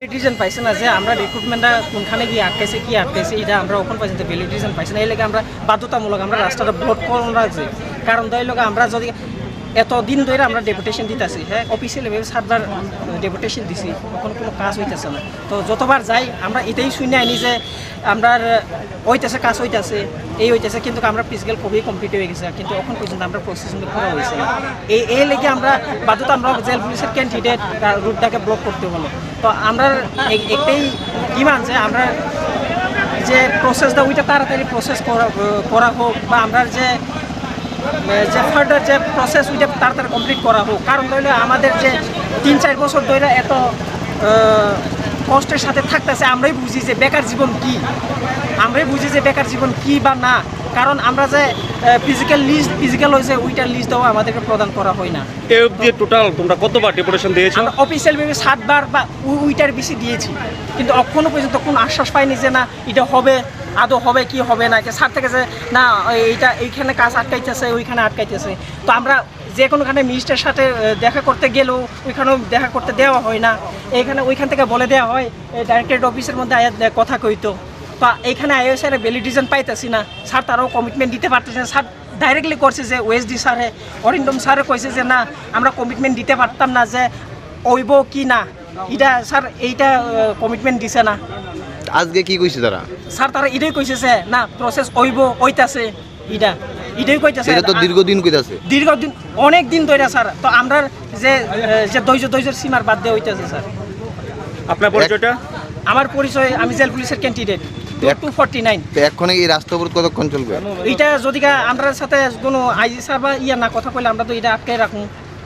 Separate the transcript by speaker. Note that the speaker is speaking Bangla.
Speaker 1: ভ্যালিডিশন পাইছে না যে আমরা রিক্রুটমেন্টটা কোনখানে গিয়ে আটকাইছে কি আটকাইছে এটা আমরা ওখান পর্যন্ত ভ্যালিডিশন পাইছি না এই লেগে আমরা বাধ্যতামূলক আমরা রাস্তাটা ব্লক করে রাখছি কারণ তাই লোক আমরা যদি এতদিন ধরে আমরা ডেপুটেশন দিতেছি হ্যাঁ অফিসিয়ালি ভাবে 7বার ডেপুটেশন দিছি তখন কোনো কাজ হইতেছে না তো যতবার যাই আমরা এটাই শুনে আনি যে আমরা হইতেছে কাজ হইতেছে এই হইতেছে কিন্তু আমরা ফিজিক্যাল খুবই কমপ্লিট হয়ে গেছে কিন্তু এখন পর্যন্ত আমরা প্রসেস করা হয়েছে না এই লেগে আমরা বাধ্যতা আমরা জেল পুলিশের ক্যান্ডিডেট রুটটাকে ব্লক করতে হলো তো আমরা একটাই ডিমান্ড যে আমরা যে প্রসেসটা ওইটা তাড়াতাড়ি প্রসেস করা হোক বা আমরা যে ফার্দার যে প্রসেস ওইটা তাড়াতাড়ি কমপ্লিট করা হোক কারণ ধরলে আমাদের যে 3-4 বছর ধরে এত কষ্টের সাথে থাকতেছে আমরাই বুঝি যে বেকার জীবন কি বেকার জীবন কি বা না কারণ আমরা যে ফিজিক্যাল হয়েছে ওইটার লিস্টটাও আমাদেরকে প্রদান করা হয় না
Speaker 2: এই অবধি টোটাল তোমরা কতবার ডেপুটেশন দিয়েছো?
Speaker 1: আমরা অফিসিয়ালভাবে 7বার বা ওইটার বেশি দিয়েছি কিন্তু এখনো পর্যন্ত কোনো আশ্বাস পাইনি যে না এটা হবে আদৌ হবে কি হবে না স্যার থেকে যে না এইখানে কাজ আটকাইতেছে ওইখানে আটকাইতেছে তো আমরা যে কোনোখানে মিনিস্টারের সাথে দেখা করতে গেলেও ওইখানেও দেখা করতে দেওয়া হয় না ওইখান থেকে বলে দেওয়া হয় ডাইরেক্টরেট অফিসের মধ্যে কথা কইতো তো এইখানে আইএসআর ভ্যালিডিশন পাইতেছি না স্যার তারাও কমিটমেন্ট দিতে পারতেছে না স্যার ডাইরেক্টলি করছে যে ওএসডি স্যারে অরিন্দম স্যারে কইছে যে না আমরা কমিটমেন্ট দিতে পারতাম না যে ওইব কি না এটা স্যার এইটা কমিটমেন্ট দিছে না
Speaker 3: আজকে কি কইছে তারা
Speaker 1: স্যার তারা এটাই কইছে যে না প্রসেস ওইতাছে এটাই কইতাছে
Speaker 3: এটা তো দীর্ঘদিন কইতাছে
Speaker 1: দীর্ঘদিন অনেক দিন ধরে স্যার তো আমরা যে ধৈর্যের সীমার বাদ দিয়ে হইতাছে স্যার
Speaker 2: আপনার পরিচয়টা?
Speaker 1: আমার পরিচয় আমি জেল পুলিশের ক্যান্ডিডেট 249
Speaker 3: তো এখন এই রাস্তা অবরোধ কতক্ষণ চলবে?
Speaker 1: এটা যদি আমরা সাথে কোনো আইজি স্যার বা না কথা কইলে আমরা তো এটা আটকে রাখুন